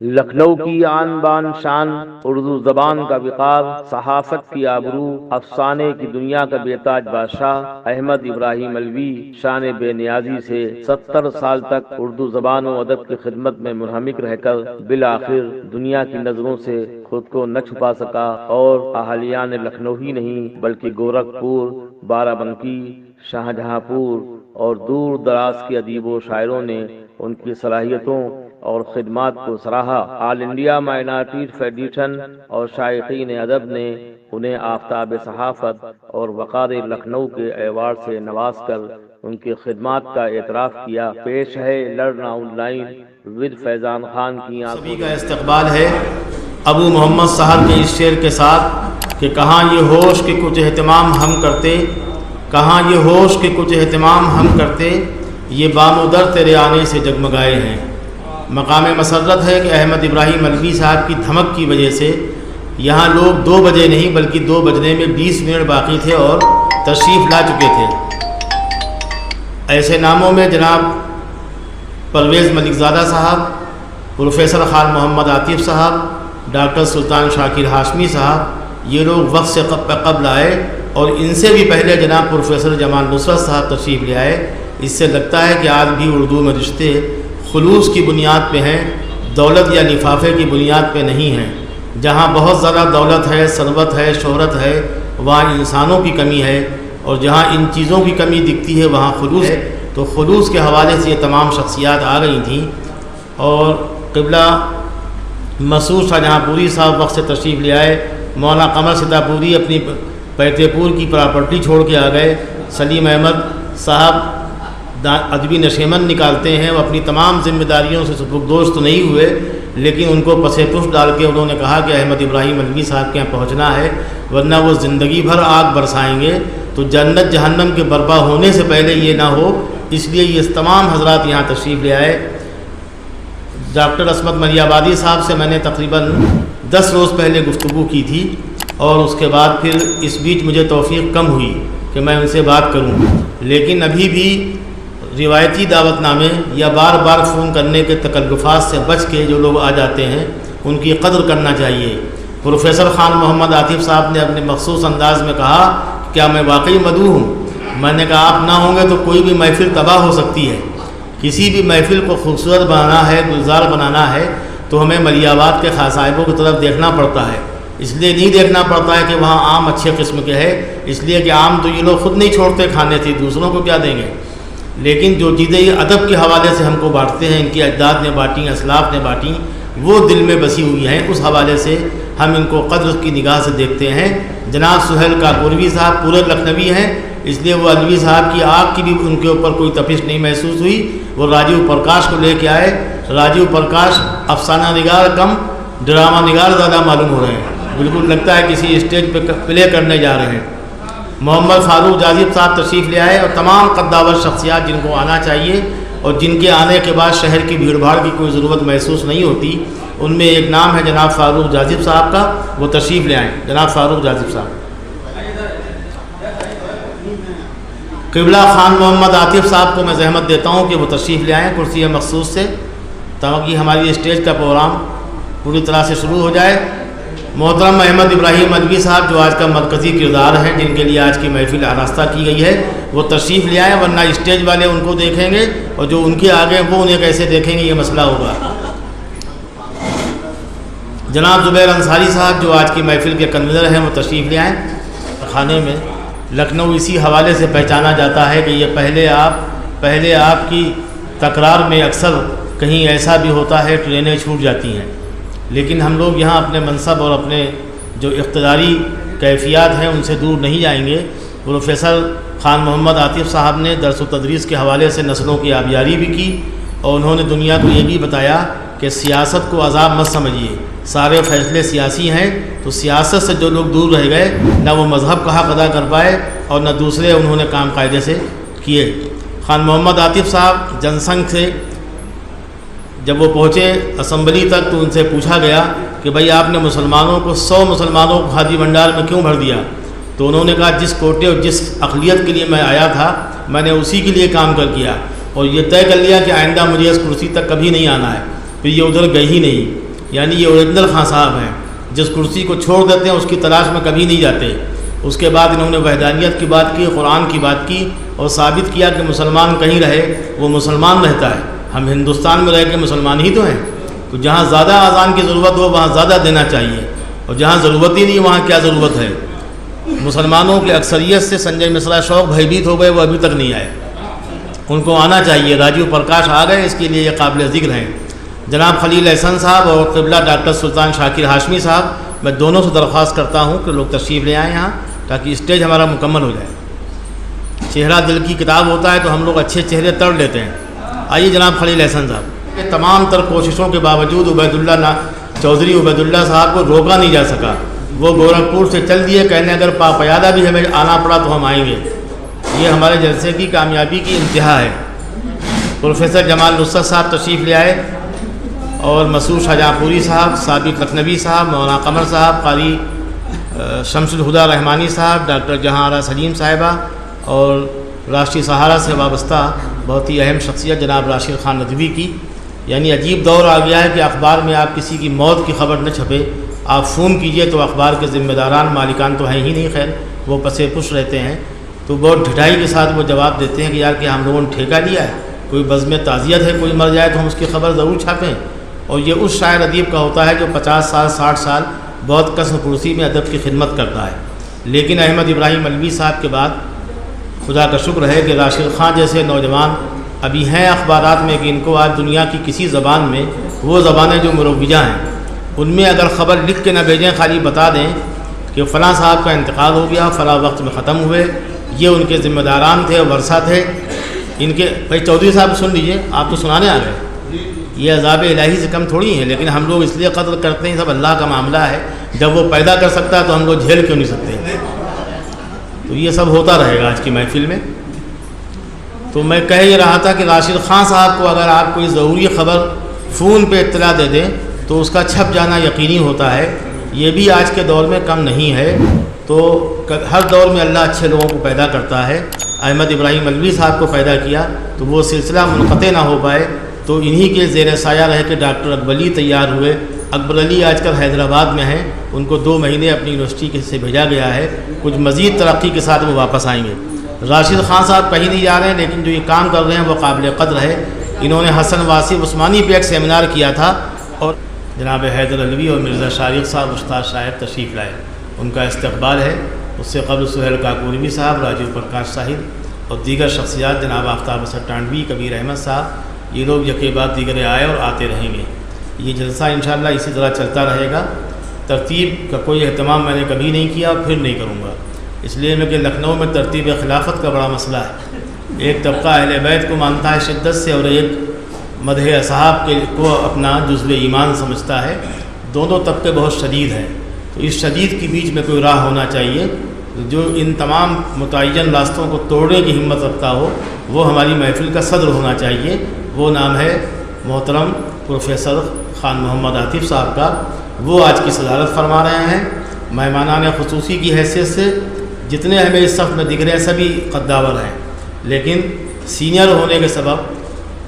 لکھنؤ کی آن بان شان، اردو زبان کا وقار، صحافت کی آبرو، افسانے کی دنیا کا بے تاج بادشاہ احمد ابراہیم علوی شان بے نیازی سے 70 سال تک اردو زبان و ادب کی خدمت میں منہمک رہ کر بالآخر دنیا کی نظروں سے خود کو نہ چھپا سکا، اور اہالیان لکھنؤ ہی نہیں بلکہ گورکھپور، بارہ بنکی، شاہجہاں پور اور دور دراز کے ادیب و شاعروں نے ان کی صلاحیتوں اور خدمات کو سراہا۔ آل انڈیا مائنارٹیز فیڈریشن اور شائقین ادب نے انہیں آفتاب صحافت اور وقار لکھنؤ کے ایوارڈ سے نواز کر ان کی خدمات کا اعتراف کیا۔ پیش ہے لرنا آن لائن ود فیضان خان کی سبھی کا استقبال ہے ابو محمد صاحب کے اس شعر کے ساتھ کہ کہاں یہ ہوش کہ کچھ اہتمام ہم کرتے، کہاں یہ ہوش کہ کچھ اہتمام ہم کرتے، یہ بام و در تیرے آنے سے جگمگائے ہیں۔ مقام مسرت ہے کہ احمد ابراہیم علوی صاحب کی دھمک کی وجہ سے یہاں لوگ 2 بجے نہیں بلکہ 2 بجنے میں 20 منٹ باقی تھے اور تشریف لا چکے تھے۔ ایسے ناموں میں جناب پرویز ملک زادہ صاحب، پروفیسر خان محمد عاطف صاحب، ڈاکٹر سلطان شاکر ہاشمی صاحب، یہ لوگ وقت سے قبل آئے، اور ان سے بھی پہلے جناب پروفیسر جمال نصرت صاحب تشریف لے آئے۔ اس سے لگتا ہے کہ آج بھی اردو میں رشتے خلوص کی بنیاد پہ ہیں، دولت یا لفافے کی بنیاد پہ نہیں ہیں۔ جہاں بہت زیادہ دولت ہے، ثروت ہے، شہرت ہے، وہاں انسانوں کی کمی ہے، اور جہاں ان چیزوں کی کمی دکھتی ہے وہاں خلوص ہے۔ تو خلوص کے حوالے سے یہ تمام شخصیات آ گئی تھیں، اور قبلہ مسعود شاہجہاں پوری صاحب وقت سے تشریف لے آئے۔ مولانا قمر ستا پوری اپنی پیتے پور کی پراپرٹی چھوڑ کے آ گئے۔ سلیم احمد صاحب ادبی نشیمن نکالتے ہیں، وہ اپنی تمام ذمہ داریوں سے سبکدوش تو نہیں ہوئے، لیکن ان کو پس پشت ڈال کے انہوں نے کہا کہ احمد ابراہیم علوی صاحب کے یہاں پہنچنا ہے، ورنہ وہ زندگی بھر آگ برسائیں گے، تو جنت جہنم کے برپا ہونے سے پہلے یہ نہ ہو، اس لیے یہ تمام حضرات یہاں تشریف لے آئے۔ ڈاکٹر عصمت ملی آبادی صاحب سے میں نے تقریباً 10 روز پہلے گفتگو کی تھی، اور اس کے بعد پھر اس بیچ مجھے توفیق کم ہوئی کہ میں ان سے بات کروں، لیکن ابھی بھی روایتی دعوت نامے یا بار بار فون کرنے کے تکلفات سے بچ کے جو لوگ آ جاتے ہیں ان کی قدر کرنا چاہیے۔ پروفیسر خان محمد عاطف صاحب نے اپنے مخصوص انداز میں کہا کیا میں واقعی مدعو ہوں؟ میں نے کہا آپ نہ ہوں گے تو کوئی بھی محفل تباہ ہو سکتی ہے۔ کسی بھی محفل کو خوبصورت بنانا ہے، گلزار بنانا ہے، تو ہمیں ملی آباد کے خاصائبوں کی طرف دیکھنا پڑتا ہے۔ اس لیے نہیں دیکھنا پڑتا ہے کہ وہاں آم اچھے قسم کے ہے، اس لیے کہ آم تو یہ لوگ خود نہیں چھوڑتے کھانے تھے، دوسروں کو کیا دیں گے۔ لیکن جو چیزیں یہ ادب کے حوالے سے ہم کو بانٹتے ہیں، ان کی اجداد نے بانٹیں، اسلاف نے بانٹیں، وہ دل میں بسی ہوئی ہیں، اس حوالے سے ہم ان کو قدر کی نگاہ سے دیکھتے ہیں۔ جناب سہیل کاکوروی صاحب پورے لکھنوی ہیں، اس لیے وہ علوی صاحب کی آگ کی بھی ان کے اوپر کوئی تپش نہیں محسوس ہوئی۔ وہ راجیو پرکاش کو لے کے آئے۔ راجیو پرکاش افسانہ نگار کم ڈرامہ نگار زیادہ معلوم ہو رہے ہیں، بالکل لگتا ہے کسی اسٹیج پہ پلے کرنے جا رہے ہیں۔ محمد فاروق جاذب صاحب تشریف لے آئے، اور تمام قداور شخصیات جن کو آنا چاہیے اور جن کے آنے کے بعد شہر کی بھیڑ بھاڑ کی کوئی ضرورت محسوس نہیں ہوتی، ان میں ایک نام ہے جناب فاروق جاذب صاحب کا، وہ تشریف لے آئیں۔ جناب فاروق جاذب صاحب۔ قبلہ خان محمد عاطف صاحب کو میں زحمت دیتا ہوں کہ وہ تشریف لے آئیں کرسی مخصوص سے، تاکہ ہماری اسٹیج کا پروگرام پوری طرح سے شروع ہو جائے۔ محترم احمد ابراہیم علوی صاحب جو آج کا مرکزی کردار ہیں، جن کے لیے آج کی محفل آراستہ کی گئی ہے، وہ تشریف لے آئیں، ورنہ اسٹیج والے ان کو دیکھیں گے اور جو ان کے آگے وہ انہیں کیسے دیکھیں گے، یہ مسئلہ ہوگا۔ جناب زبیر انصاری صاحب جو آج کی محفل کے کنوینر ہیں، وہ تشریف لے آئیں خانے میں۔ لکھنؤ اسی حوالے سے پہچانا جاتا ہے کہ یہ پہلے آپ کی تکرار میں اکثر کہیں ایسا بھی ہوتا ہے ٹرینیں چھوٹ جاتی ہیں، لیکن ہم لوگ یہاں اپنے منصب اور اپنے جو اقتداری کیفیات ہیں ان سے دور نہیں جائیں گے۔ پروفیسر خان محمد عاطف صاحب نے درس و تدریس کے حوالے سے نسلوں کی آبیاری بھی کی، اور انہوں نے دنیا کو یہ بھی بتایا کہ سیاست کو عذاب مت سمجھیے، سارے فیصلے سیاسی ہیں، تو سیاست سے جو لوگ دور رہ گئے، نہ وہ مذہب کا حق ادا کر پائے اور نہ دوسرے انہوں نے کام قاعدے سے کیے۔ خان محمد عاطف صاحب جنسنگھ سے جب وہ پہنچے اسمبلی تک تو ان سے پوچھا گیا کہ بھائی آپ نے مسلمانوں کو 100 مسلمانوں کو خادی بھنڈار میں کیوں بھر دیا؟ تو انہوں نے کہا جس کوٹے اور جس اقلیت کے لیے میں آیا تھا میں نے اسی کے لیے کام کر کیا، اور یہ طے کر لیا کہ آئندہ مجھے اس کرسی تک کبھی نہیں آنا ہے، پھر یہ ادھر گئی ہی نہیں۔ یعنی یہ اوریجنل خان صاحب ہیں، جس کرسی کو چھوڑ دیتے ہیں اس کی تلاش میں کبھی نہیں جاتے۔ اس کے بعد انہوں نے وحدانیت کی بات کی، قرآن کی بات کی اور ثابت کیا کہ مسلمان کہیں رہے وہ مسلمان رہتا ہے۔ ہم ہندوستان میں رہ کے مسلمان ہی تو ہیں، تو جہاں زیادہ اذان کی ضرورت ہو وہاں زیادہ دینا چاہیے، اور جہاں ضرورت ہی نہیں وہاں کیا ضرورت ہے۔ مسلمانوں کی اکثریت سے سنجے مشرا شوق بھیبھیت ہو گئے، وہ ابھی تک نہیں آئے، ان کو آنا چاہیے۔ راجیو پرکاش آ گئے، اس کے لیے یہ قابل ذکر ہیں۔ جناب خلیل احسن صاحب اور قبلہ ڈاکٹر سلطان شاکر ہاشمی صاحب، میں دونوں سے درخواست کرتا ہوں کہ لوگ تشریف لے آئیں یہاں، تاکہ اسٹیج ہمارا مکمل ہو جائے۔ چہرہ دل کی کتاب ہوتا ہے تو ہم لوگ اچھے چہرے تڑ لیتے ہیں۔ آئیے جناب خلیل احسن صاحب۔ یہ تمام تر کوششوں کے باوجود چودھری عبید اللہ صاحب کو روکا نہیں جا سکا۔ وہ گورکھپور سے چل دیے، کہنے اگر پیادہ بھی ہمیں آنا پڑا تو ہم آئیں گے۔ یہ ہمارے جلسے کی کامیابی کی انتہا ہے۔ پروفیسر جمال نصرت صاحب تشریف لے آئے، اور مسعود شاہجہاں پوری صاحب، ثابت لکھنوی صاحب، مولانا قمر صاحب، قاری شمس الہدا رحمانی صاحب، ڈاکٹر جہاں آرا سلیم صاحبہ، اور راشٹری سہارا سے وابستہ بہت ہی اہم شخصیت جناب راشد خان ندوی کی۔ یعنی عجیب دور آ گیا ہے کہ اخبار میں آپ کسی کی موت کی خبر نہ چھپے، آپ فون کیجئے تو اخبار کے ذمہ داران مالکان تو ہیں ہی نہیں، خیر وہ پسے پش رہتے ہیں، تو بہت ڈھٹائی کے ساتھ وہ جواب دیتے ہیں کہ یار کہ ہم لوگوں نے ٹھیکہ لیا ہے، کوئی بزم تعزیت ہے، کوئی مر جائے تو ہم اس کی خبر ضرور چھاپیں۔ اور یہ اس شاعر ادیب کا ہوتا ہے جو 50 سال 60 سال بہت قسم پرسی میں ادب کی خدمت کرتا ہے۔ لیکن احمد ابراہیم علوی صاحب کے بعد خدا کا شکر ہے کہ راشد خان جیسے نوجوان ابھی ہیں اخبارات میں، کہ ان کو آج دنیا کی کسی زبان میں، وہ زبانیں جو مروجہ ہیں ان میں اگر خبر لکھ کے نہ بھیجیں، خالی بتا دیں کہ فلاں صاحب کا انتقال ہو گیا، فلاں وقت میں ختم ہوئے، یہ ان کے ذمہ داران تھے، ورثہ تھے ان کے۔ بھائی چودھری صاحب سن لیجئے، آپ تو سنانے آ گئے، یہ عذاب الہی سے کم تھوڑی ہیں، لیکن ہم لوگ اس لیے قدر کرتے ہیں، سب اللہ کا معاملہ ہے، جب وہ پیدا کر سکتا ہے تو ہم لوگ جھیل کیوں نہیں سکتے؟ تو یہ سب ہوتا رہے گا آج کی محفل میں۔ تو میں کہہ یہ رہا تھا کہ راشد خان صاحب کو اگر آپ کوئی ضروری خبر فون پہ اطلاع دے دیں تو اس کا چھپ جانا یقینی ہوتا ہے۔ یہ بھی آج کے دور میں کم نہیں ہے، تو ہر دور میں اللہ اچھے لوگوں کو پیدا کرتا ہے۔ احمد ابراہیم علوی صاحب کو پیدا کیا تو وہ سلسلہ منقطع نہ ہو پائے، تو انہی کے زیر سایہ رہ کے ڈاکٹر اکبر علی تیار ہوئے۔ اکبر علی آج کل حیدرآباد میں ہیں، ان کو 2 مہینے اپنی یونیورسٹی سے بھیجا گیا ہے، کچھ مزید ترقی کے ساتھ وہ واپس آئیں گے۔ راشد خان صاحب کہیں نہیں جا رہے ہیں، لیکن جو یہ کام کر رہے ہیں وہ قابل قدر ہے۔ انہوں نے حسن واصف عثمانی پہ ایک سیمینار کیا تھا، اور جناب حیدر علوی اور مرزا شارق صاحب استاد صاحب تشریف لائے، ان کا استقبال ہے۔ اس سے قبل سہیل کاکوری صاحب، راجیو پرکاش صاحب اور دیگر شخصیات، جناب آفتاب اسد ٹانڈوی، کبیر احمد صاحب، یہ لوگ یکے بعد دیگر آئے اور آتے رہیں گے۔ یہ جلسہ انشاءاللہ اسی طرح چلتا رہے گا۔ ترتیب کا کوئی اہتمام میں نے کبھی نہیں کیا اور پھر نہیں کروں گا، اس لیے میں کہ لکھنؤ میں ترتیب خلافت کا بڑا مسئلہ ہے۔ ایک طبقہ اہل بیت کو مانتا ہے شدت سے، اور ایک مدح اصحاب کو اپنا جزو ایمان سمجھتا ہے۔ دونوں طبقے بہت شدید ہیں، تو اس شدید کے بیچ میں کوئی راہ ہونا چاہیے۔ جو ان تمام متعین راستوں کو توڑنے کی ہمت رکھتا ہو وہ ہماری محفل کا صدر ہونا چاہیے۔ وہ نام ہے محترم پروفیسر خان محمد عاطف صاحب کا۔ وہ آج کی صدارت فرما رہے ہیں مہمانان خصوصی کی حیثیت سے۔ جتنے ہمیں اس صف میں دکھ رہے ہیں سبھی قداور ہیں، لیکن سینئر ہونے کے سبب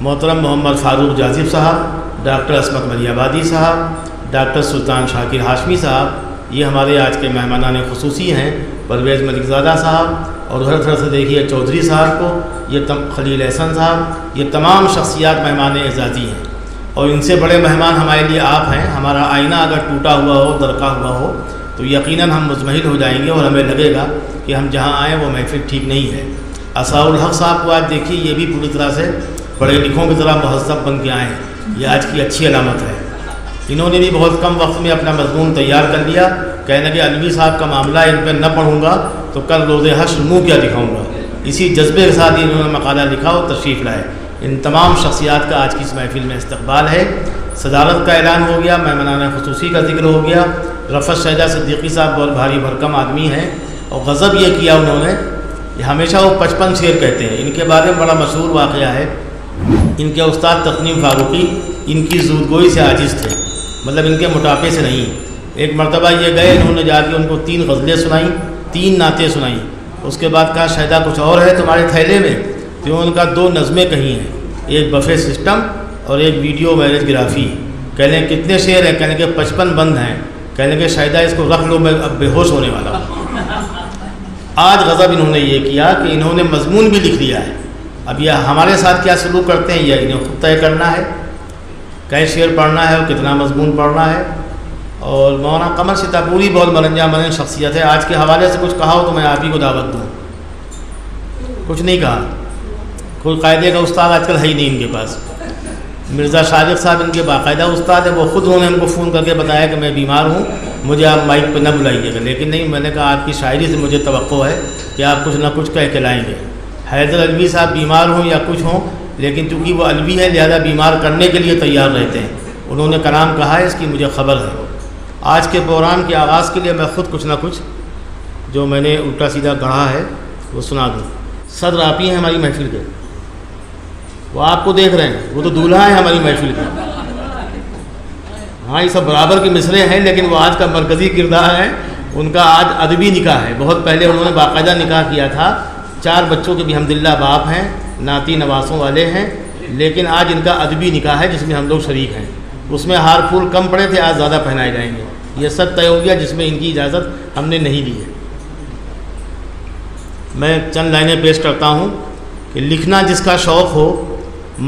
محترم محمد فاروق جاذب صاحب، ڈاکٹر عصمت ملی آبادی صاحب، ڈاکٹر سلطان شاکر ہاشمی صاحب، یہ ہمارے آج کے مہمانان خصوصی ہیں۔ پرویز ملک زادہ صاحب، اور ادھر سے دیکھیے چودھری صاحب کو، یہ خلیل احسن صاحب، یہ تمام شخصیات مہمان اعزازی ہیں، اور ان سے بڑے مہمان ہمارے لیے آپ ہیں۔ ہمارا آئینہ اگر ٹوٹا ہوا ہو، درکا ہوا ہو، تو یقیناً ہم مزمحل ہو جائیں گے، اور ہمیں لگے گا کہ ہم جہاں آئیں وہ محفل ٹھیک نہیں ہے۔ عصا الحق صاحب کو آج دیکھیے، یہ بھی پوری طرح سے پڑھے لکھوں کی طرح مہذب بن کے آئے ہیں، یہ آج کی اچھی علامت ہے۔ انہوں نے بھی بہت کم وقت میں اپنا مضمون تیار کر لیا، کہنے کہ علوی صاحب کا معاملہ ان پہ نہ پڑھوں گا تو کل روز حشر منہ کیا دکھاؤں گا۔ اسی جذبے کے ساتھ انہوں نے مقالہ لکھا اور تشریف لائے۔ ان تمام شخصیات کا آج کی اس محفل میں استقبال ہے۔ صدارت کا اعلان ہو گیا، مہمانان خصوصی کا ذکر ہو گیا۔ رفعت شہدہ صدیقی صاحب بہت بھاری بھرکم آدمی ہیں، اور غضب یہ کیا انہوں نے، ہمیشہ وہ 55 شعر کہتے ہیں۔ ان کے بارے میں بڑا مشہور واقعہ ہے، ان کے استاد تقنیم فاروقی ان کی زودگوئی سے عاجز تھے، مطلب ان کے موٹاپے سے نہیں۔ ایک مرتبہ یہ گئے، انہوں نے جا کے ان کو 3 غزلیں سنائیں، 3 نعتیں سنائیں۔ اس کے بعد کہا شہدہ کچھ اور ہے تمہارے تھیلے میں؟ تو ان کا 2 نظمیں کہیں ہیں، ایک بفے سسٹم اور ایک ویڈیو میرج گرافی۔ کہنے کتنے شعر ہیں؟ کہنے کہ 55 بند ہیں. کہنے کہ شاید اس کو رکھ لو، میں اب بے ہوش ہونے والا ہوں. آج غضب انہوں نے یہ کیا کہ انہوں نے مضمون بھی لکھ دیا ہے. اب یہ ہمارے ساتھ کیا سلوک کرتے ہیں یہ انہیں خود طے کرنا ہے، کئے شعر پڑھنا ہے اور کتنا مضمون پڑھنا ہے. اور مولانا قمر ستاپوری بہت مرنجا مرن شخصیت ہے. آج کے حوالے سے کچھ کہا ہو تو میں آپ ہی کو دعوت دوں. کچھ نہیں کہا. کوئی قاعدے کا استاد آج کل ہے ہی نہیں ان کے پاس. مرزا شارق صاحب ان کے باقاعدہ استاد ہیں، وہ خود انہوں نے ہم کو فون کر کے بتایا کہ میں بیمار ہوں، مجھے آپ مائک پہ نہ بلائیے گا. لیکن نہیں، میں نے کہا آپ کی شاعری سے مجھے توقع ہے کہ آپ کچھ نہ کچھ کہہ کے لائیں گے. حیدر علوی صاحب بیمار ہوں یا کچھ ہوں، لیکن چونکہ وہ علوی ہے لہذا بیمار کرنے کے لیے تیار رہتے ہیں. انہوں نے کلام کہا ہے، اس کی مجھے خبر ہے. آج کے پروگرام کے آغاز کے لیے میں خود کچھ نہ کچھ جو میں نے الٹا سیدھا گڑھا ہے وہ سنا دوں. صدر آپ ہی ہیں ہماری محفل کے، وہ آپ کو دیکھ رہے ہیں، وہ تو دولہا ہیں ہماری محفل کے. ہاں یہ سب برابر کے مصرے ہیں، لیکن وہ آج کا مرکزی کردار ہے. ان کا آج ادبی نکاح ہے. بہت پہلے انہوں نے باقاعدہ نکاح کیا تھا. 4 بچوں کے بھی الحمدللہ باپ ہیں، ناتی نواسوں والے ہیں. لیکن آج ان کا ادبی نکاح ہے جس میں ہم لوگ شریک ہیں. اس میں ہار پھول کم پڑے تھے، آج زیادہ پہنائے جائیں گے. یہ سب طے ہو گیا جس میں ان کی اجازت ہم نے نہیں لی ہے. میں چند لائنیں پیش کرتا ہوں کہ لکھنا جس کا شوق ہو،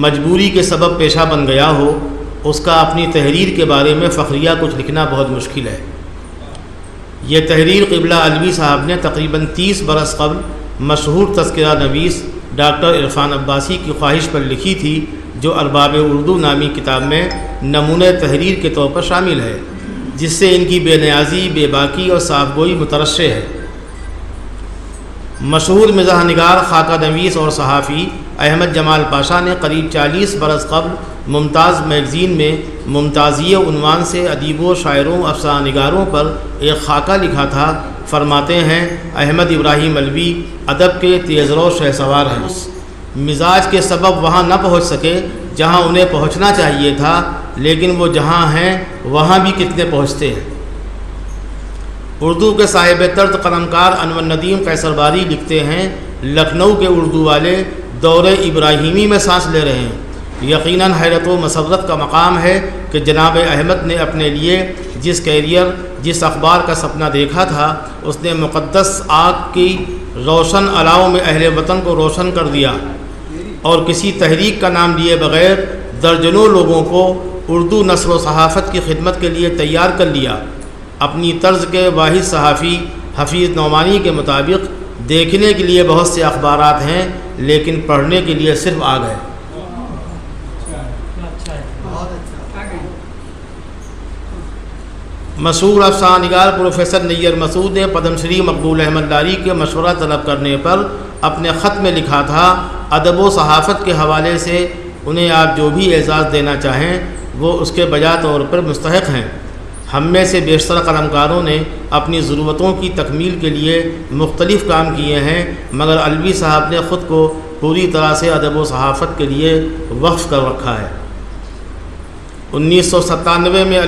مجبوری کے سبب پیشہ بن گیا ہو، اس کا اپنی تحریر کے بارے میں فخریہ کچھ لکھنا بہت مشکل ہے. یہ تحریر قبلہ علوی صاحب نے تقریباً 30 برس قبل مشہور تذکرہ نویس ڈاکٹر عرفان عباسی کی خواہش پر لکھی تھی، جو ارباب اردو نامی کتاب میں نمونہ تحریر کے طور پر شامل ہے، جس سے ان کی بے نیازی، بے باکی اور صاف گوئی مترشح ہے. مشہور مزاح نگار، خاکہ نویس اور صحافی احمد جمال پاشا نے قریب 40 برس قبل ممتاز میگزین میں ممتازیہ عنوان سے ادیبوں، شاعروں، افسانہ نگاروں پر ایک خاکہ لکھا تھا. فرماتے ہیں احمد ابراہیم علوی ادب کے تیز رو شہسوار ہیں. مزاج کے سبب وہاں نہ پہنچ سکے جہاں انہیں پہنچنا چاہیے تھا، لیکن وہ جہاں ہیں وہاں بھی کتنے پہنچتے ہیں. اردو کے صاحب طرز قلمکار انور ندیم قیصر باری لکھتے ہیں، لکھنؤ کے اردو والے دور ابراہیمی میں سانس لے رہے ہیں. یقیناً حیرت و مسرت کا مقام ہے کہ جناب احمد نے اپنے لیے جس کیریئر، جس اخبار کا سپنا دیکھا تھا، اس نے مقدس آگ کی روشن الاؤ میں اہل وطن کو روشن کر دیا اور کسی تحریک کا نام لیے بغیر درجنوں لوگوں کو اردو نثر و صحافت کی خدمت کے لیے تیار کر لیا. اپنی طرز کے واحد صحافی حفیظ نعمانی کے مطابق دیکھنے کے لیے بہت سے اخبارات ہیں، لیکن پڑھنے کے لیے صرف آگ ہے. مشہور افسانہ نگار پروفیسر نیر مسعود نے پدم شری مقبول احمد لاری کے مشورہ طلب کرنے پر اپنے خط میں لکھا تھا، ادب و صحافت کے حوالے سے انہیں آپ جو بھی اعزاز دینا چاہیں وہ اس کے بجا طور پر مستحق ہیں. ہم میں سے بیشتر قلمکاروں نے اپنی ضرورتوں کی تکمیل کے لیے مختلف کام کیے ہیں، مگر علوی صاحب نے خود کو پوری طرح سے ادب و صحافت کے لیے وقف کر رکھا ہے. 1997 میں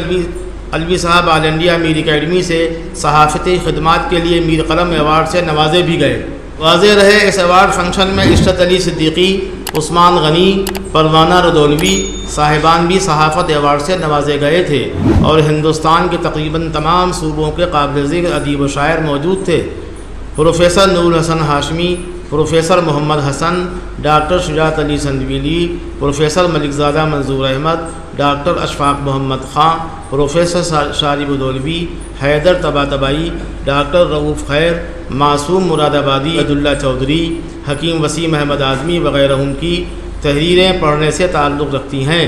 علوی صاحب آل انڈیا میر اکیڈمی سے صحافتی خدمات کے لیے میر قلم ایوارڈ سے نوازے بھی گئے. واضح رہے اس ایوارڈ فنکشن میں عشرت علی صدیقی، عثمان غنی، پروانہ رضولوی صاحبان بھی صحافت ایوارڈ سے نوازے گئے تھے، اور ہندوستان کے تقریباً تمام صوبوں کے قابل ذکر ادیب و شاعر موجود تھے. پروفیسر نور الحسن ہاشمی، پروفیسر محمد حسن، ڈاکٹر شجاعت علی سندویلی، پروفیسر ملک زادہ منظور Ahmad, doctor Ashfaq Muhammad Khan, professor Sharib دولوی، Haider Tabatabai, doctor رؤوف خیر، معصوم مراد آبادی، عبداللہ چودھری، حکیم وسیم احمد اعظمی وغیرہ کی تحریریں پڑھنے سے تعلق رکھتی ہیں.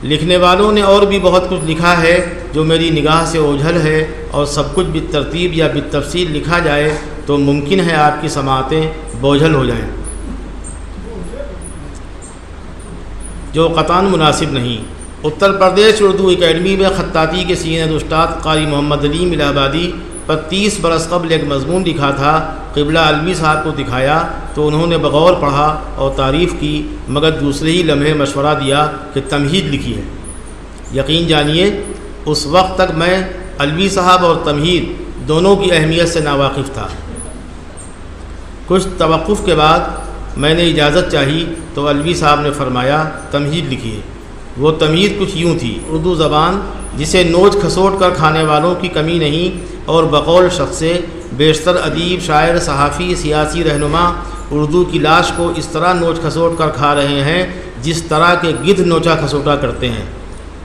لکھنے والوں نے اور بھی بہت کچھ لکھا ہے جو میری نگاہ سے اوجھل ہے، اور سب کچھ بالترتیب یا بالتفصیل لکھا جائے تو ممکن ہے آپ کی سماعتیں بوجھل ہو جائیں، جو قطعاً مناسب نہیں. اتر پردیش اردو اکیڈمی میں خطاطی کے سینئر استاد قاری محمد علیم الہ آبادی پر 30 برس قبل ایک مضمون لکھا تھا. قبلہ علوی صاحب کو دکھایا تو انہوں نے بغور پڑھا اور تعریف کی، مگر دوسرے ہی لمحے مشورہ دیا کہ تمہید لکھی ہے. یقین جانیے اس وقت تک میں علوی صاحب اور تمہید دونوں کی اہمیت سے ناواقف تھا. کچھ توقف کے بعد میں نے اجازت چاہی تو علوی صاحب نے فرمایا تمہید لکھیے. وہ تمیز کچھ یوں تھی: اردو زبان جسے نوچ کھسوٹ کر کھانے والوں کی کمی نہیں، اور بقول شخص سے بیشتر ادیب، شاعر، صحافی، سیاسی رہنما اردو کی لاش کو اس طرح نوچ کھسوٹ کر کھا رہے ہیں جس طرح کے گدھ نوچا کھسوٹا کرتے ہیں۔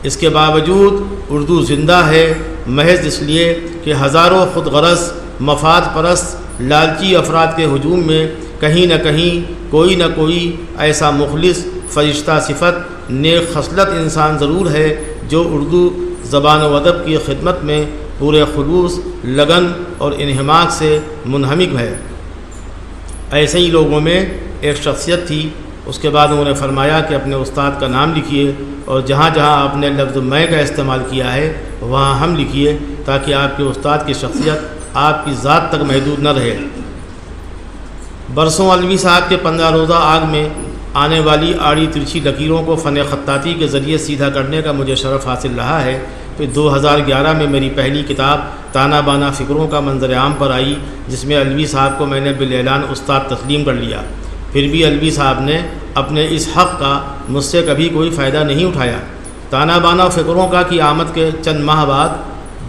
اس کے باوجود اردو زندہ ہے، محض اس لیے کہ ہزاروں خود غرض، مفاد پرست، لالچی افراد کے ہجوم میں کہیں نہ کہیں کوئی نہ کوئی ایسا مخلص، فرشتہ صفت، نیک خصلت انسان ضرور ہے جو اردو زبان و ادب کی خدمت میں پورے خلوص، لگن اور انہماک سے منہمک ہے۔ ایسے ہی لوگوں میں ایک شخصیت تھی۔ اس کے بعد انہوں نے فرمایا کہ اپنے استاد کا نام لکھیے، اور جہاں جہاں آپ نے لفظ میں کا استعمال کیا ہے وہاں ہم لکھیے، تاکہ آپ کے استاد کی شخصیت آپ کی ذات تک محدود نہ رہے۔ برسوں علوی صاحب کے 15 روزہ آگ میں آنے والی آڑی ترچھی لکیروں کو فن خطاطی کے ذریعے سیدھا کرنے کا مجھے شرف حاصل رہا ہے۔ پھر 2011 میں میری پہلی کتاب تانا بانا فکروں کا منظر عام پر آئی، جس میں علوی صاحب کو میں نے بالاعلان استاد تسلیم کر لیا۔ پھر بھی علوی صاحب نے اپنے اس حق کا مجھ سے کبھی کوئی فائدہ نہیں اٹھایا۔ تانا بانا فکروں کا کی آمد کے چند ماہ بعد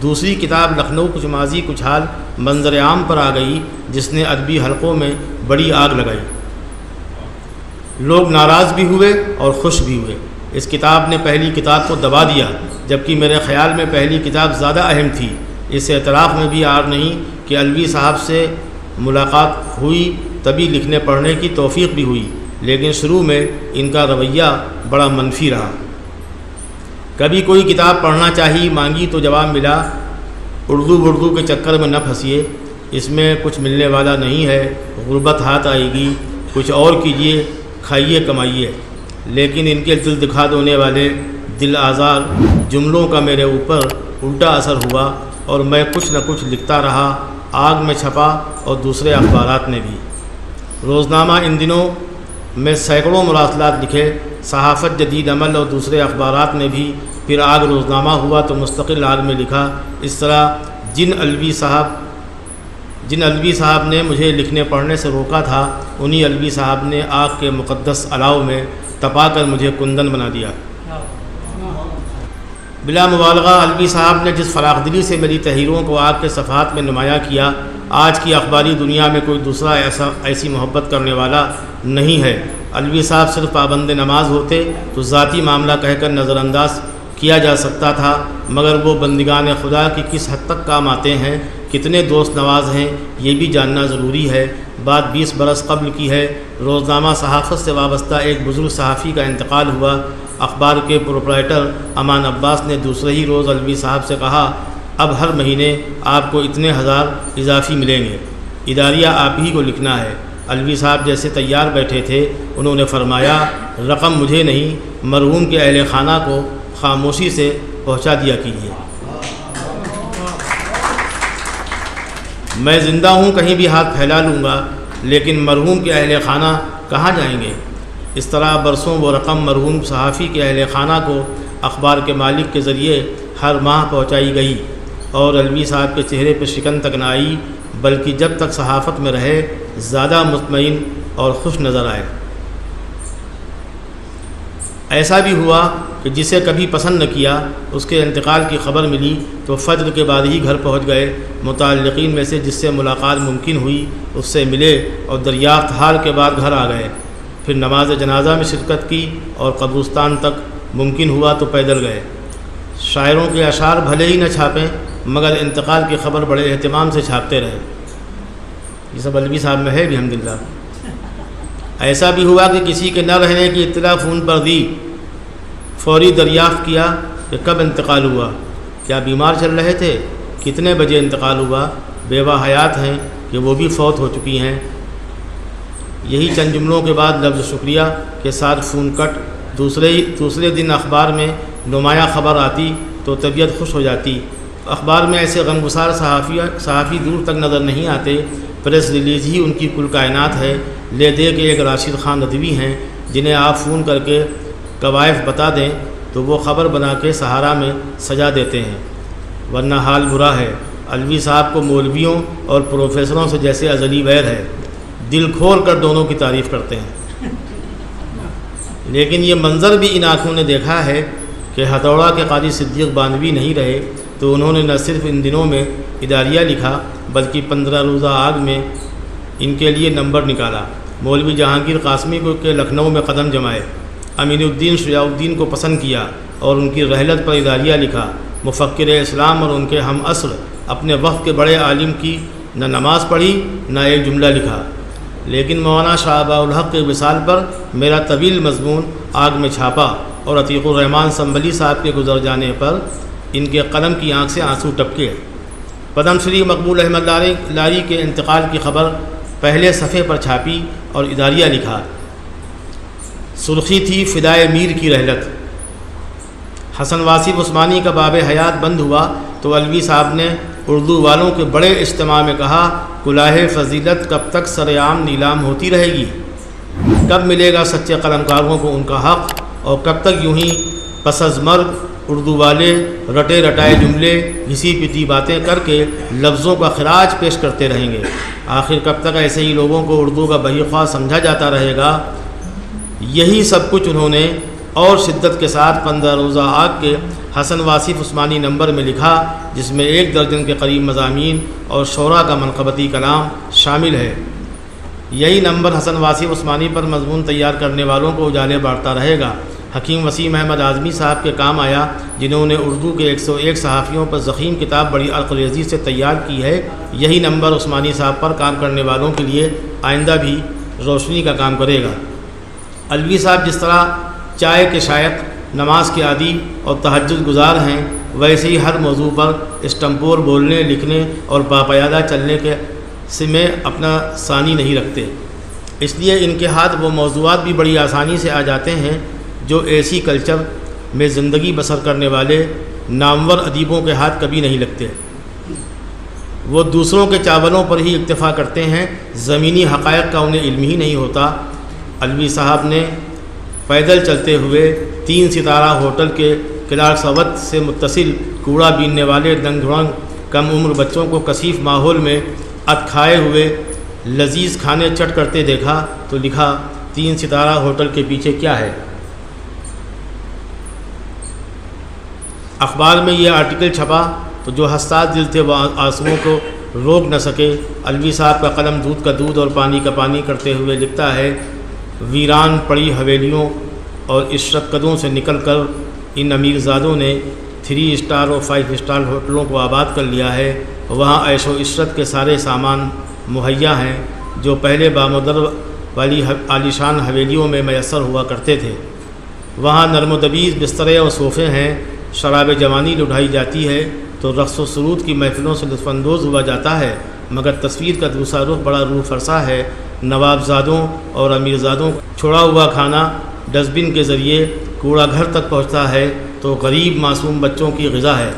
دوسری کتاب لکھنؤ کچھ ماضی کچھ حال منظر عام پر آ گئی، جس نے ادبی حلقوں میں بڑی آگ لگائی۔ لوگ ناراض بھی ہوئے اور خوش بھی ہوئے۔ اس کتاب نے پہلی کتاب کو دبا دیا، جبکہ میرے خیال میں پہلی کتاب زیادہ اہم تھی۔ اس اعتراف میں بھی عار نہیں کہ علوی صاحب سے ملاقات ہوئی تبھی لکھنے پڑھنے کی توفیق بھی ہوئی، لیکن شروع میں ان کا رویہ بڑا منفی رہا۔ کبھی کوئی کتاب پڑھنا چاہی مانگی تو جواب ملا: اردو کے چکر میں نہ پھنسیے، اس میں کچھ ملنے والا نہیں ہے، غربت ہاتھ آئے گی، کچھ اور کیجیے، کھائیے کمائیے۔ لیکن ان کے دل دکھا دینے والے دل آزار جملوں کا میرے اوپر الٹا اثر ہوا، اور میں کچھ نہ کچھ لکھتا رہا۔ آگ میں چھپا اور دوسرے اخبارات میں بھی۔ روزنامہ ان دنوں میں سینکڑوں مراسلات لکھے، صحافت جدید عمل اور دوسرے اخبارات میں بھی۔ پھر آگ روزنامہ ہوا تو مستقل آگ میں لکھا۔ اس طرح جن علوی صاحب نے مجھے لکھنے پڑھنے سے روکا تھا، انہی علوی صاحب نے آگ کے مقدس الاؤ میں تپا کر مجھے کندن بنا دیا۔ بلا مبالغہ علوی صاحب نے جس فراخ دلی سے میری تحریروں کو آگ کے صفحات میں نمایاں کیا، آج کی اخباری دنیا میں کوئی دوسرا ایسی محبت کرنے والا نہیں ہے۔ علوی صاحب صرف پابند نماز ہوتے تو ذاتی معاملہ کہہ کر نظر انداز کیا جا سکتا تھا، مگر وہ بندگان خدا کی کس حد تک کام آتے ہیں، کتنے دوست نواز ہیں، یہ بھی جاننا ضروری ہے۔ بات 20 برس قبل کی ہے۔ روزنامہ صحافت سے وابستہ ایک بزرگ صحافی کا انتقال ہوا۔ اخبار کے پروپرائٹر امان عباس نے دوسرے ہی روز علوی صاحب سے کہا: اب ہر مہینے آپ کو اتنے ہزار اضافی ملیں گے، اداریہ آپ ہی کو لکھنا ہے۔ علوی صاحب جیسے تیار بیٹھے تھے، انہوں نے فرمایا: رقم مجھے نہیں، مرحوم کے اہل خانہ کو خاموشی سے پہنچا دیا کیجیے۔ میں زندہ ہوں، کہیں بھی ہاتھ پھیلا لوں گا، لیکن مرحوم کے اہل خانہ کہاں جائیں گے؟ اس طرح برسوں وہ رقم مرحوم صحافی کے اہل خانہ کو اخبار کے مالک کے ذریعے ہر ماہ پہنچائی گئی، اور علوی صاحب کے چہرے پہ شکن تک نہ آئی، بلکہ جب تک صحافت میں رہے زیادہ مطمئن اور خوش نظر آئے۔ ایسا بھی ہوا کہ جسے کبھی پسند نہ کیا، اس کے انتقال کی خبر ملی تو فجر کے بعد ہی گھر پہنچ گئے۔ متعلقین میں سے جس سے ملاقات ممکن ہوئی اس سے ملے اور دریافت حال کے بعد گھر آ گئے۔ پھر نماز جنازہ میں شرکت کی اور قبرستان تک ممکن ہوا تو پیدل گئے۔ شاعروں کے اشعار بھلے ہی نہ چھاپیں، مگر انتقال کی خبر بڑے اہتمام سے چھاپتے رہے۔ یہ سب علوی صاحب میں ہے بھی الحمدللہ۔ ایسا بھی ہوا کہ کسی کے نہ رہنے کی اطلاع فون پر دی، فوری دریافت کیا کہ کب انتقال ہوا، کیا بیمار چل رہے تھے، کتنے بجے انتقال ہوا، بیوہ حیات ہیں کہ وہ بھی فوت ہو چکی ہیں۔ یہی چند جملوں کے بعد لفظ شکریہ کے ساتھ فون کٹ۔ دوسرے دن اخبار میں نمایاں خبر آتی تو طبیعت خوش ہو جاتی۔ اخبار میں ایسے غمگسار صحافی دور تک نظر نہیں آتے۔ پریس ریلیز ہی ان کی کل کائنات ہے۔ لے دے کے ایک راشد خان ندوی ہیں، جنہیں آپ فون کر کے کوائف بتا دیں تو وہ خبر بنا کے سہارا میں سجا دیتے ہیں، ورنہ حال برا ہے۔ علوی صاحب کو مولویوں اور پروفیسروں سے جیسے ازلی ویر ہے، دل کھول کر دونوں کی تعریف کرتے ہیں۔ لیکن یہ منظر بھی ان آنکھوں نے دیکھا ہے کہ ہتھوڑا کے قاضی صدیق بانوی نہیں رہے تو انہوں نے نہ صرف ان دنوں میں اداریہ لکھا بلکہ 15 روزہ آگ میں ان کے لیے نمبر نکالا۔ مولوی جہانگیر قاسمی کو کہ لکھنؤ میں قدم جمائے، امین الدین شجاع الدین کو پسند کیا اور ان کی رحلت پر اداریہ لکھا۔ مفکر اسلام اور ان کے ہم عصر اپنے وقت کے بڑے عالم کی نہ نماز پڑھی نہ ایک جملہ لکھا، لیکن مولانا شاہ باء الحق کے وصال پر میرا طویل مضمون آگ میں چھاپا اور عتیق الرحمن سنبھلی صاحب کے گزر جانے پر ان کے قلم کی آنکھ سے آنسو ٹپکے۔ پدم شری مقبول احمد لاری کے انتقال کی خبر پہلے صفحے پر چھاپی اور اداریہ لکھا۔ سرخی تھی فدائے میر کی رحلت۔ حسن واصف عثمانی کا باب حیات بند ہوا تو علوی صاحب نے اردو والوں کے بڑے اجتماع میں کہا، کلاه فضیلت کب تک سر عام نیلام ہوتی رہے گی؟ کب ملے گا سچے قلمکاروں کو ان کا حق؟ اور کب تک یوں ہی پس از مرگ اردو والے رٹے رٹائے جملے گھسی پٹی باتیں کر کے لفظوں کا خراج پیش کرتے رہیں گے؟ آخر کب تک ایسے ہی لوگوں کو اردو کا بحی خواہ سمجھا جاتا رہے گا؟ یہی سب کچھ انہوں نے اور شدت کے ساتھ 15 روزہ آگ کے حسن واصف عثمانی نمبر میں لکھا، جس میں 1 درجن کے قریب مضامین اور شعراء کا منقبتی کلام شامل ہے۔ یہی نمبر حسن واصف عثمانی پر مضمون تیار کرنے والوں کو اجالے بانٹتا رہے گا۔ حکیم وسیم احمد اعظمی صاحب کے کام آیا، جنہوں نے اردو کے 101 صحافیوں پر ضخیم کتاب بڑی عرقریزی سے تیار کی ہے۔ یہی نمبر عثمانی صاحب پر کام کرنے والوں کے لیے آئندہ بھی روشنی کا کام کرے گا۔ علوی صاحب جس طرح چائے کے شائق، نماز کے عادی اور تہجد گزار ہیں، ویسے ہی ہر موضوع پر اسٹمپور بولنے، لکھنے اور باقاعدہ چلنے کے میں اپنا ثانی نہیں رکھتے۔ اس لیے ان کے ہاتھ وہ موضوعات بھی بڑی آسانی سے آ جاتے ہیں جو ایسی کلچر میں زندگی بسر کرنے والے نامور ادیبوں کے ہاتھ کبھی نہیں لگتے۔ وہ دوسروں کے چاولوں پر ہی اکتفا کرتے ہیں، زمینی حقائق کا انہیں علم ہی نہیں ہوتا۔ علوی صاحب نے پیدل چلتے ہوئے 3 ستارہ ہوٹل کے کلارک سوت سے متصل کوڑا بیننے والے دنگ دھڑنگ کم عمر بچوں کو کثیف ماحول میں ات کھائے ہوئے لذیذ کھانے چٹ کرتے دیکھا تو لکھا، 3 ستارہ ہوٹل کے پیچھے کیا ہے؟ اخبار میں یہ آرٹیکل چھپا تو جو حساس دل تھے وہ آنسوؤں کو روک نہ سکے۔ علوی صاحب کا قلم دودھ کا دودھ اور پانی کا پانی کرتے ہوئے لکھتا ہے، ویران پڑی حویلیوں اور عشرت قدوں سے نکل کر ان امیر زادوں نے 3 اسٹار اور 5 اسٹار ہوٹلوں کو آباد کر لیا ہے۔ وہاں عیش و عشرت کے سارے سامان مہیا ہیں جو پہلے بامدر والی عالیشان حویلیوں میں میسر ہوا کرتے تھے۔ وہاں نرم و دبیز بسترے اور صوفے ہیں، شراب جوانی لٹائی جاتی ہے تو رقص و سرود کی محفلوں سے لطف اندوز ہوا جاتا ہے، مگر تصویر کا دوسرا رخ بڑا روح فرسا ہے۔ نواب زادوں اور امیر زادوں چھوڑا ہوا کھانا ڈسٹ بن کے ذریعے کوڑا گھر تک پہنچتا ہے تو غریب معصوم بچوں کی غذا ہے۔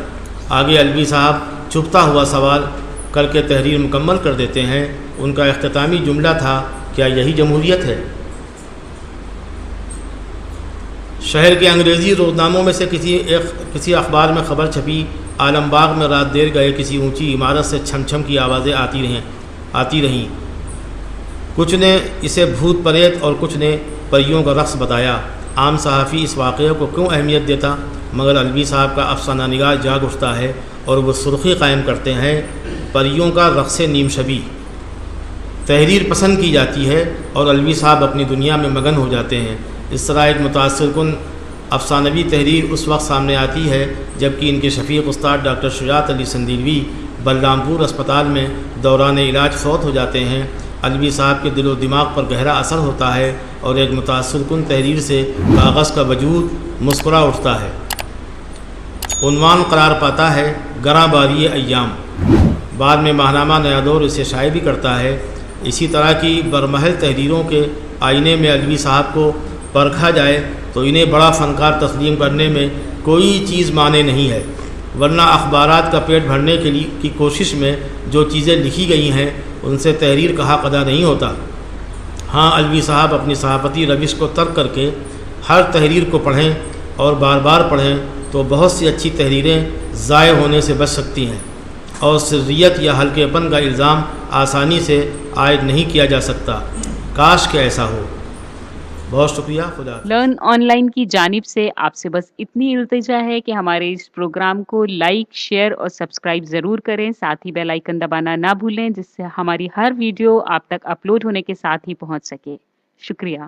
آگے علوی صاحب چھپتا ہوا سوال کر کے تحریر مکمل کر دیتے ہیں۔ ان کا اختتامی جملہ تھا، کیا یہی جمہوریت ہے؟ شہر کے انگریزی روزناموں میں سے کسی اخبار میں خبر چھپی، عالم باغ میں رات دیر گئے کسی اونچی عمارت سے چھم چھم کی آوازیں آتی رہیں۔ کچھ نے اسے بھوت پریت اور کچھ نے پریوں کا رقص بتایا۔ عام صحافی اس واقعے کو کیوں اہمیت دیتا؟ مگر علوی صاحب کا افسانہ نگار جاگ اٹھتا ہے اور وہ سرخی قائم کرتے ہیں، پریوں کا رقص نیم شبی۔ تحریر پسند کی جاتی ہے اور علوی صاحب اپنی دنیا میں مگن ہو جاتے ہیں۔ اس طرح ایک متاثر کن افسانوی تحریر اس وقت سامنے آتی ہے جبکہ ان کے شفیق استاد ڈاکٹر شجاعت علی سندیلوی بلرامپور اسپتال میں دوران علاج فوت ہو جاتے ہیں۔ علوی صاحب کے دل و دماغ پر گہرا اثر ہوتا ہے اور ایک متاثر کن تحریر سے کاغذ کا وجود مسکرا اٹھتا ہے۔ عنوان قرار پاتا ہے، گراں باری ایام۔ بعد میں ماہنامہ نیا دور اسے شائع بھی کرتا ہے۔ اسی طرح کی برمحل تحریروں کے آئینے میں علوی صاحب کو پرکھا جائے تو انہیں بڑا فنکار تسلیم کرنے میں کوئی چیز مانے نہیں ہے، ورنہ اخبارات کا پیٹ بھرنے کی کوشش میں جو چیزیں لکھی گئی ہیں ان سے تحریر کا حق ادا نہیں ہوتا۔ ہاں، علوی صاحب اپنی صحافتی روش کو ترک کر کے ہر تحریر کو پڑھیں اور بار بار پڑھیں تو بہت سی اچھی تحریریں ضائع ہونے سے بچ سکتی ہیں اور سریت یا ہلکے پن کا الزام آسانی سے عائد نہیں کیا جا سکتا۔ کاش کہ ایسا ہو۔ بہت شکریہ. خدا حافظ. لرن آن لائن کی جانب سے آپ سے بس اتنی التجا ہے کہ ہمارے اس پروگرام کو لائک، شیئر اور سبسکرائب ضرور کریں. ساتھ ہی بیل آئیکن دبانا نہ بھولیں، جس سے ہماری ہر ویڈیو آپ تک اپلوڈ ہونے کے ساتھ ہی پہنچ سکے. شکریہ.